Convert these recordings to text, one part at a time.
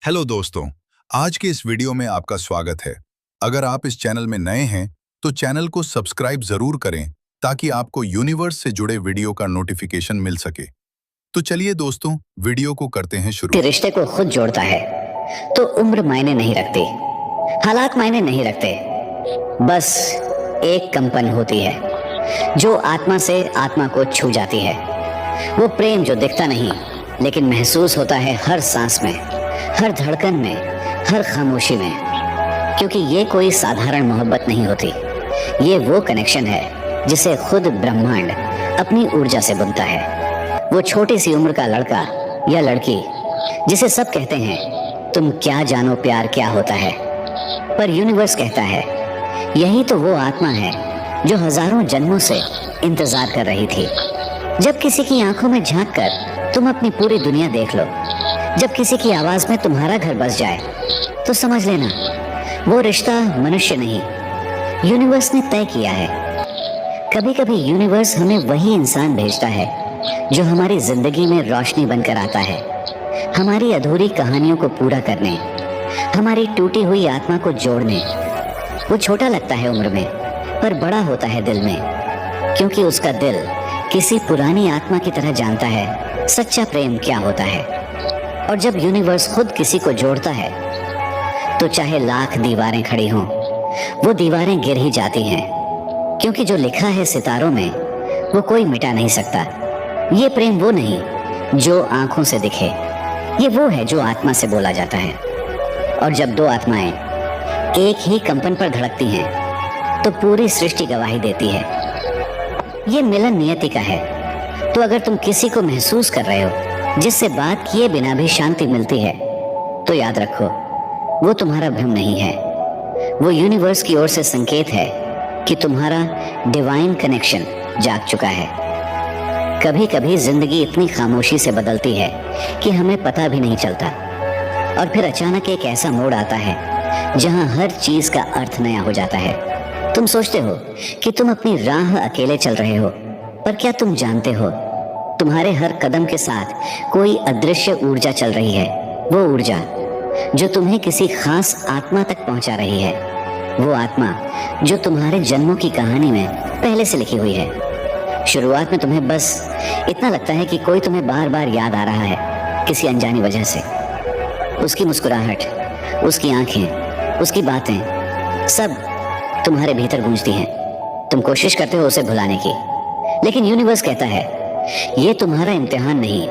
Hello दोस्तों, आज के इस वीडियो में आपका स्वागत है। अगर आप इस चैनल में नए हैं तो चैनल को सब्सक्राइब जरूर करें ताकि आपको यूनिवर्स से जुड़े वीडियो का नोटिफिकेशन मिल सके। तो चलिए दोस्तों, वीडियो को करते हैं शुरू। कि रिश्ते को खुद जोड़ता है तो उम्र मायने नहीं रखती, हालात मायने नहीं रखते, बस एक कंपन होती है जो आत्मा से आत्मा को छू जाती है। वो प्रेम जो दिखता नहीं लेकिन महसूस होता है हर सांस में, हर धड़कन में, हर खामोशी में। क्योंकि ये कोई साधारण मोहब्बत नहीं होती, ये वो कनेक्शन है जिसे खुद ब्रह्मांड अपनी ऊर्जा से बुनता है। वो छोटी सी उम्र का लड़का या लड़की जिसे सब कहते हैं तुम क्या जानो प्यार क्या होता है, पर यूनिवर्स कहता है यही तो वो आत्मा है जो हजारों जन्मों से इंतजार कर रही थी। जब किसी की आंखों में झांक कर तुम अपनी पूरी दुनिया देख लो, जब किसी की आवाज में तुम्हारा घर बस जाए, तो समझ लेना वो रिश्ता मनुष्य नहीं, यूनिवर्स ने तय किया है। कभी कभी यूनिवर्स हमें वही इंसान भेजता है जो हमारी जिंदगी में रोशनी बनकर आता है, हमारी अधूरी कहानियों को पूरा करने, हमारी टूटी हुई आत्मा को जोड़ने। वो छोटा लगता है उम्र में, पर बड़ा होता है दिल में, क्योंकि उसका दिल किसी पुरानी आत्मा की तरह जानता है सच्चा प्रेम क्या होता है। और जब यूनिवर्स खुद किसी को जोड़ता है तो चाहे लाख दीवारें खड़ी हों, वो दीवारें गिर ही जाती हैं, क्योंकि जो लिखा है सितारों में वो कोई मिटा नहीं सकता। ये प्रेम वो नहीं जो आंखों से दिखे, ये वो है जो आत्मा से बोला जाता है। और जब दो आत्माएं एक ही कंपन पर धड़कती हैं तो पूरी सृष्टि गवाही देती है। ये मिलन नियति का है। तो अगर तुम किसी को महसूस कर रहे हो जिससे बात किए बिना भी शांति मिलती है, तो याद रखो वो तुम्हारा भ्रम नहीं है, वो यूनिवर्स की ओर से संकेत है कि तुम्हारा डिवाइन कनेक्शन जाग चुका है। कभी कभी जिंदगी इतनी खामोशी से बदलती है कि हमें पता भी नहीं चलता, और फिर अचानक एक ऐसा मोड़ आता है जहां हर चीज का अर्थ नया हो जाता है। तुम सोचते हो कि तुम अपनी राह अकेले चल रहे हो, पर क्या तुम जानते हो तुम्हारे हर कदम के साथ कोई अदृश्य ऊर्जा चल रही है। वो ऊर्जा जो तुम्हें किसी खास आत्मा तक पहुंचा रही है, वो आत्मा जो तुम्हारे जन्मों की कहानी में पहले से लिखी हुई है। शुरुआत में तुम्हें बस इतना लगता है कि कोई तुम्हें बार बार याद आ रहा है किसी अनजानी वजह से। उसकी मुस्कुराहट, उसकी आंखें, उसकी बातें, सब तुम्हारे भीतर गूंजती हैं। तुम कोशिश करते हो उसे भुलाने की, लेकिन यूनिवर्स कहता है ये तुम्हारा इम्तिहान नहीं,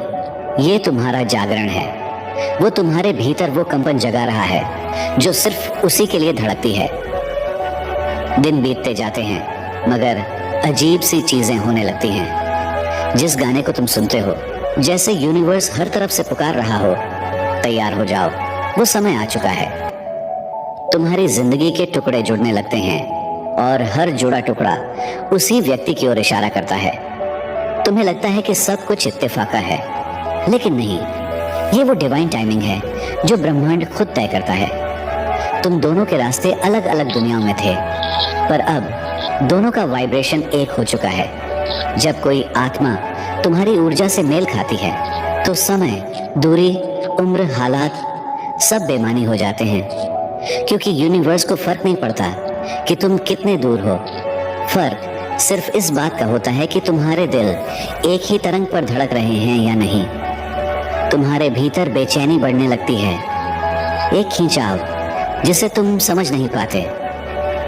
ये तुम्हारा जागरण है। वो तुम्हारे भीतर वो कंपन जगा रहा है जो सिर्फ उसी के लिए धड़कती है। दिन बीतते जाते हैं, मगर अजीब सी चीजें होने लगती हैं। जिस गाने को तुम सुनते हो, जैसे यूनिवर्स हर तरफ से पुकार रहा हो, तैयार हो जाओ, वो समय आ चुका है। तुम्हारी जिंदगी के टुकड़े जुड़ने लगते हैं और हर जुड़ा टुकड़ा उसी व्यक्ति की ओर इशारा करता है। तुम्हें लगता है कि सब कुछ इत्तेफाका है, लेकिन नहीं, ये वो डिवाइन टाइमिंग है जो ब्रह्मांड खुद तय करता है। तुम दोनों के रास्ते अलग अलग दुनियाओं में थे, पर अब दोनों का वाइब्रेशन एक हो चुका है। जब कोई आत्मा तुम्हारी ऊर्जा से मेल खाती है तो समय, दूरी, उम्र, हालात सब बेमानी हो जाते हैं, क्योंकि यूनिवर्स को फर्क नहीं पड़ता कि तुम कितने दूर हो। फर्क सिर्फ इस बात का होता है कि तुम्हारे दिल एक ही तरंग पर धड़क रहे हैं या नहीं। तुम्हारे भीतर बेचैनी बढ़ने लगती है, एक खिंचाव जिसे तुम समझ नहीं पाते।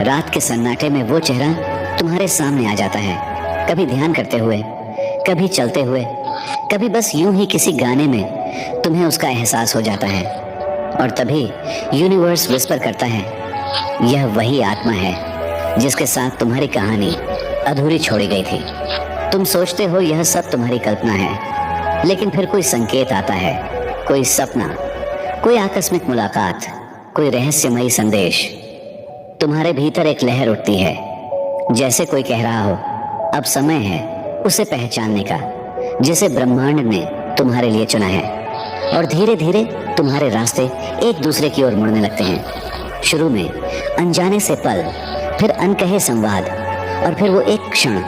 रात के सन्नाटे में वो चेहरा तुम्हारे सामने आ जाता है, कभी ध्यान करते हुए, कभी चलते हुए, कभी बस यूं ही किसी गाने में तुम्हें उसका एहसास हो जाता है। और तभी यूनिवर्स विस्पर करता है, यह वही आत्मा है जिसके साथ तुम्हारी कहानी अधूरी छोड़ी गई थी। तुम सोचते हो यह सब तुम्हारी कल्पना है, लेकिन फिर कोई संकेत आता है, कोई सपना, कोई आकस्मिक मुलाकात, कोई रहस्यमयी संदेश। तुम्हारे भीतर एक लहर उठती है, जैसे कोई कह रहा हो अब समय है उसे पहचानने का जिसे ब्रह्मांड ने तुम्हारे लिए चुना है। और धीरे धीरे तुम्हारे रास्ते एक दूसरे की ओर मुड़ने लगते हैं। शुरू में अनजाने से पल, फिर अनकहे संवाद, और फिर वो एक क्षण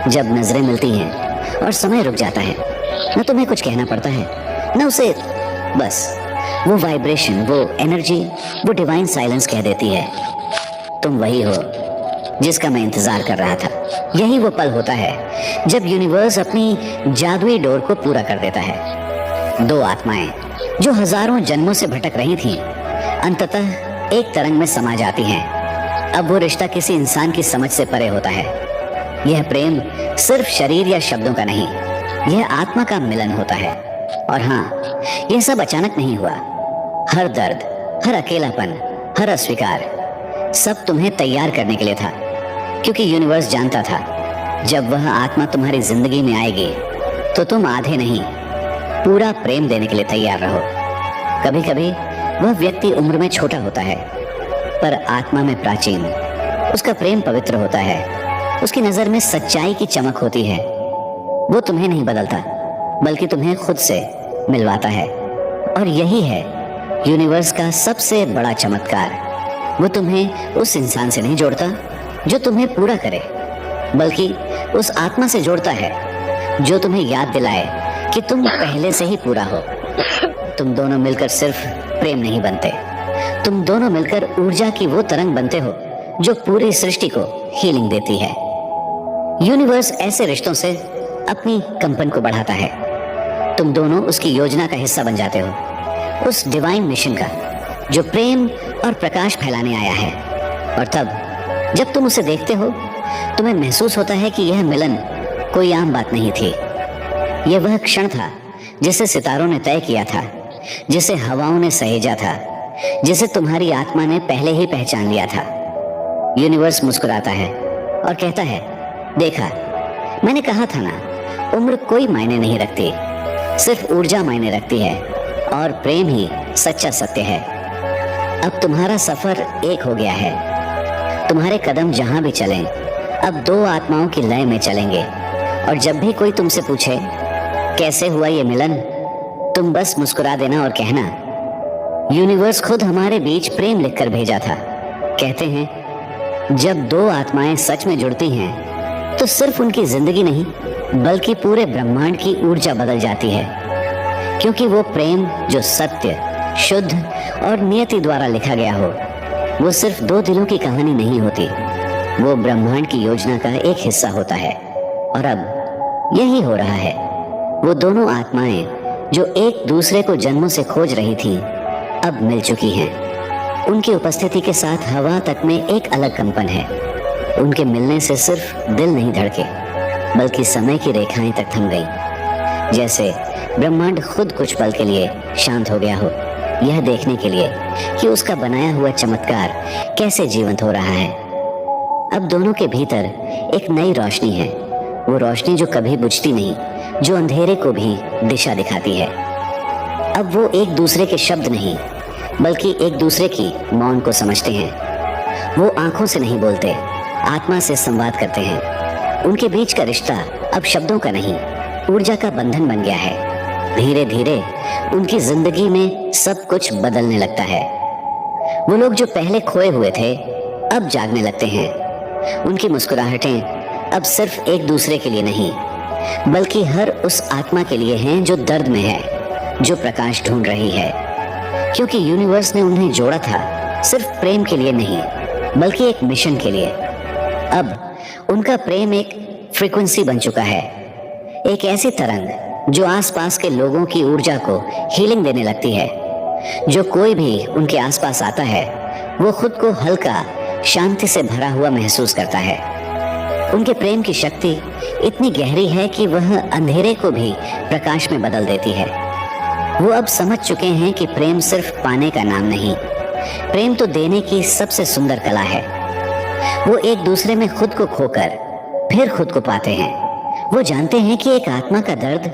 जब नजरें मिलती हैं और समय रुक जाता है। न तुम्हें कुछ कहना पड़ता है, न उसे, बस वो वाइब्रेशन, वो एनर्जी, वो डिवाइन साइलेंस कह देती है, तुम वही हो जिसका मैं इंतजार कर रहा था। यही वो पल होता है जब यूनिवर्स अपनी जादुई डोर को पूरा कर देता है। दो आत्माएं जो हजारों जन्मों से भटक रही थीं, अंततः एक तरंग में समा जाती हैं। अब वो रिश्ता किसी इंसान की समझ से परे होता है। यह प्रेम सिर्फ शरीर या शब्दों का नहीं, यह आत्मा का मिलन होता है। और हाँ, यह सब अचानक नहीं हुआ। हर दर्द, हर अकेलापन, हर अस्वीकार, सब तुम्हें तैयार करने के लिए था, क्योंकि यूनिवर्स जानता था जब वह आत्मा तुम्हारी जिंदगी में आएगी तो तुम आधे नहीं, पूरा प्रेम देने के लिए तैयार रहो। कभी कभी वह व्यक्ति उम्र में छोटा होता है, पर आत्मा में प्राचीन। उसका प्रेम पवित्र होता है, उसकी नजर में सच्चाई की चमक होती है। वो तुम्हें नहीं बदलता, बल्कि तुम्हें खुद से मिलवाता है। और यही है यूनिवर्स का सबसे बड़ा चमत्कार। वो तुम्हें उस इंसान से नहीं जोड़ता जो तुम्हें पूरा करे, बल्कि उस आत्मा से जोड़ता है जो तुम्हें याद दिलाए कि तुम पहले से ही पूरा हो। तुम दोनों मिलकर सिर्फ प्रेम नहीं बनते, तुम दोनों मिलकर ऊर्जा की वो तरंग बनते हो जो पूरी सृष्टि को हीलिंग देती है। यूनिवर्स ऐसे रिश्तों से अपनी कंपन को बढ़ाता है। तुम दोनों उसकी योजना का हिस्सा बन जाते हो, उस डिवाइन मिशन का जो प्रेम और प्रकाश फैलाने आया है। और तब जब तुम उसे देखते हो, तुम्हें महसूस होता है कि यह मिलन कोई आम बात नहीं थी। यह वह क्षण था जिसे सितारों ने तय किया था, जिसे हवाओं ने सहेजा था, जिसे तुम्हारी आत्मा ने पहले ही पहचान लिया था। यूनिवर्स मुस्कुराता है और कहता है, देखा, मैंने कहा था ना, उम्र कोई मायने नहीं रखती, सिर्फ ऊर्जा मायने रखती है, और प्रेम ही सच्चा सत्य है। अब तुम्हारा सफर एक हो गया है। तुम्हारे कदम जहां भी चलें, अब दो आत्माओं की लय में चलेंगे। और जब भी कोई तुमसे पूछे कैसे हुआ ये मिलन, तुम बस मुस्कुरा देना और कहना, यूनिवर्स खुद हमारे बीच प्रेम लिखकर भेजा था। कहते हैं जब दो आत्माएं सच में जुड़ती हैं तो सिर्फ उनकी जिंदगी नहीं, बल्कि पूरे ब्रह्मांड की ऊर्जा बदल जाती है। क्योंकि वो प्रेम जो सत्य, शुद्ध और नियति द्वारा लिखा गया हो, वो सिर्फ दो दिलों की कहानी नहीं होती, वो ब्रह्मांड की योजना का एक हिस्सा होता है। और अब यही हो रहा है। वो दोनों आत्माएं जो एक दूसरे को जन्मों से खोज रही थीं, अब मिल चुकी हैं। उनकी उपस्थिति के साथ हवा तक में एक अलग कंपन है। उनके मिलने से सिर्फ दिल नहीं धड़के, बल्कि समय की रेखाएं तक थम गई, जैसे ब्रह्मांड खुद कुछ पल के लिए शांत हो गया हो, यह देखने के लिए कि उसका बनाया हुआ चमत्कार कैसे जीवंत हो रहा है। अब दोनों के भीतर एक नई रोशनी है, वो रोशनी जो कभी बुझती नहीं, जो अंधेरे को भी दिशा दिखाती है। अब वो एक दूसरे के शब्द नहीं, बल्कि एक दूसरे की मौन को समझते हैं। वो आंखों से नहीं बोलते, आत्मा से संवाद करते हैं। उनके बीच का रिश्ता अब शब्दों का नहीं, ऊर्जा का बंधन बन गया है। धीरे धीरे उनकी जिंदगी में सब कुछ बदलने लगता है। वो लोग जो पहले खोए हुए थे, अब जागने लगते हैं। उनकी मुस्कुराहटें अब सिर्फ एक दूसरे के लिए नहीं, बल्कि हर उस आत्मा के लिए हैं जो दर्द में है, जो प्रकाश ढूंढ रही है। क्योंकि यूनिवर्स ने उन्हें जोड़ा था सिर्फ प्रेम के लिए नहीं, बल्कि एक मिशन के लिए। अब उनका प्रेम एक फ्रीक्वेंसी बन चुका है, एक ऐसी तरंग जो आसपास के लोगों की ऊर्जा को हीलिंग देने लगती है। जो कोई भी उनके आसपास आता है, वो खुद को हल्का, शांति से भरा हुआ महसूस करता है। उनके प्रेम की शक्ति इतनी गहरी है कि वह अंधेरे को भी प्रकाश में बदल देती है। वो अब समझ चुके हैं कि प्रेम सिर्फ पाने का नाम नहीं, प्रेम तो देने की सबसे सुंदर कला है। वो एक दूसरे में खुद को खोकर फिर खुद को पाते हैं। वो जानते हैं कि एक आत्मा का दर्द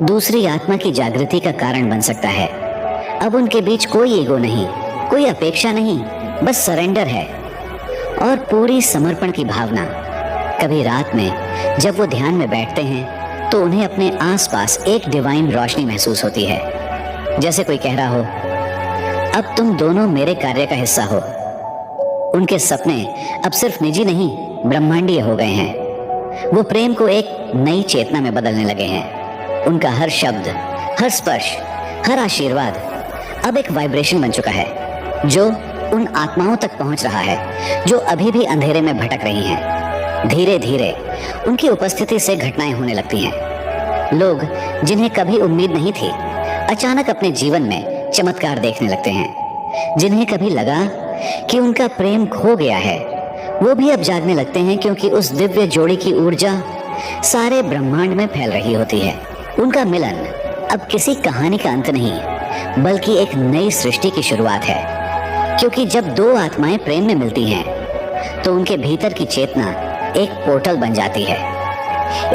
दूसरी आत्मा की जागृति का कारण बन सकता है। अब उनके बीच कोई ईगो नहीं, कोई अपेक्षा नहीं, बस सरेंडर है और पूरी समर्पण की भावना। कभी रात में जब वो ध्यान में बैठते हैं तो उन्हें अपने आसपास एक डिवाइन रोशनी महसूस होती है, जैसे कोई कह रहा हो, अब तुम दोनों मेरे कार्य का हिस्सा हो। उनके सपने अब सिर्फ निजी नहीं, ब्रह्मांडीय हो गए हैं। वो प्रेम को एक नई चेतना में बदलने लगे हैं। उनका हर शब्द, हर स्पर्श, हर आशीर्वाद अब एक वाइब्रेशन बन चुका है जो उन आत्माओं तक पहुंच रहा है जो अभी भी अंधेरे में भटक रही हैं। धीरे धीरे उनकी उपस्थिति से घटनाएं होने लगती हैं। लोग जिन्हें कभी उम्मीद नहीं थी अचानक अपने जीवन में चमत्कार देखने लगते हैं। जिन्हें कभी लगा कि उनका प्रेम खो गया है वो भी अब जागने लगते हैं, क्योंकि उस दिव्य जोड़ी की ऊर्जा सारे ब्रह्मांड में फैल रही होती है। उनका मिलन अब किसी कहानी का अंत नहीं बल्कि एक नई सृष्टि की शुरुआत है, क्योंकि जब दो आत्माएं प्रेम में मिलती हैं तो उनके भीतर की चेतना एक पोर्टल बन जाती है,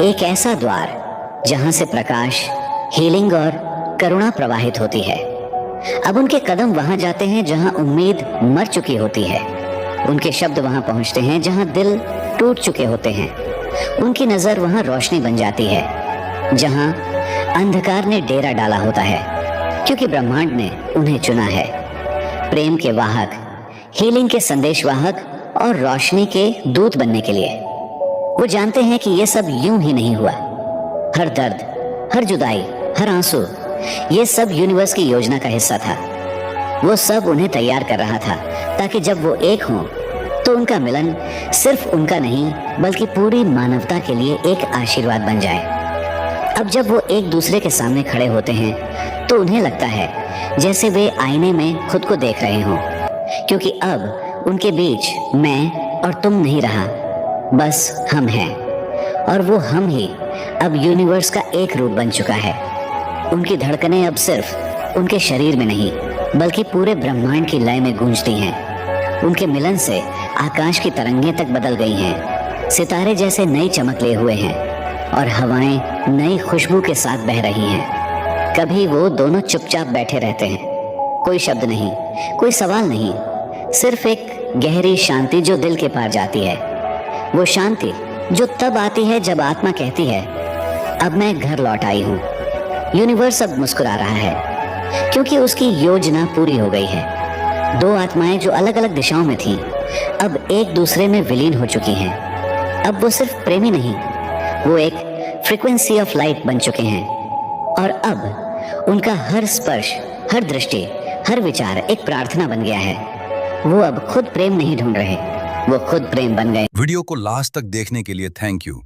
एक ऐसा द्वार जहां से प्रकाश, हीलिंग और करुणा प्रवाहित होती है। अब उनके कदम वहां जाते हैं जहां उम्मीद मर चुकी होती है, उनके शब्द वहां पहुंचते हैं जहां दिल टूट चुके होते हैं, उनकी नजर वहां रोशनी बन जाती है जहां अंधकार ने डेरा डाला होता है, क्योंकि ब्रह्मांड ने उन्हें चुना है प्रेम के वाहक, हीलिंग के संदेशवाहक और रोशनी के दूत बनने के लिए। वो जानते हैं कि ये सब यूं ही नहीं हुआ। हर दर्द, हर जुदाई, हर आंसू, ये सब यूनिवर्स की योजना का हिस्सा था। वो सब उन्हें तैयार कर रहा था ताकि जब वो एक हों तो उनका मिलन सिर्फ उनका नहीं बल्कि पूरी मानवता के लिए एक आशीर्वाद बन जाए। अब जब वो एक दूसरे के सामने खड़े होते हैं तो उन्हें लगता है जैसे वे आईने में खुद को देख रहे हों, क्योंकि अब उनके बीच मैं और तुम नहीं रहा, बस हम हैं। और वो हम ही अब यूनिवर्स का एक रूप बन चुका है। उनकी धड़कनें अब सिर्फ उनके शरीर में नहीं बल्कि पूरे ब्रह्मांड की लय में गूंजती हैं। उनके मिलन से आकाश की तरंगें तक बदल गई हैं, सितारे जैसे नई चमक लिए हुए हैं और हवाएं नई खुशबू के साथ बह रही हैं। कभी वो दोनों चुपचाप बैठे रहते हैं, कोई शब्द नहीं, कोई सवाल नहीं, सिर्फ एक गहरी शांति जो दिल के पार जाती है। वो शांति जो तब आती है जब आत्मा कहती है अब मैं घर लौट आई हूँ। यूनिवर्स अब मुस्कुरा रहा है क्योंकि उसकी योजना पूरी हो गई है। दो आत्माएं जो अलग अलग दिशाओं में थीं अब एक दूसरे में विलीन हो चुकी हैं। अब वो सिर्फ प्रेमी नहीं, वो एक फ्रीक्वेंसी ऑफ लाइट बन चुके हैं। और अब उनका हर स्पर्श, हर दृष्टि, हर विचार एक प्रार्थना बन गया है। वो अब खुद प्रेम नहीं ढूंढ रहे, वो खुद प्रेम बन गए। वीडियो को लास्ट तक देखने के लिए थैंक यू।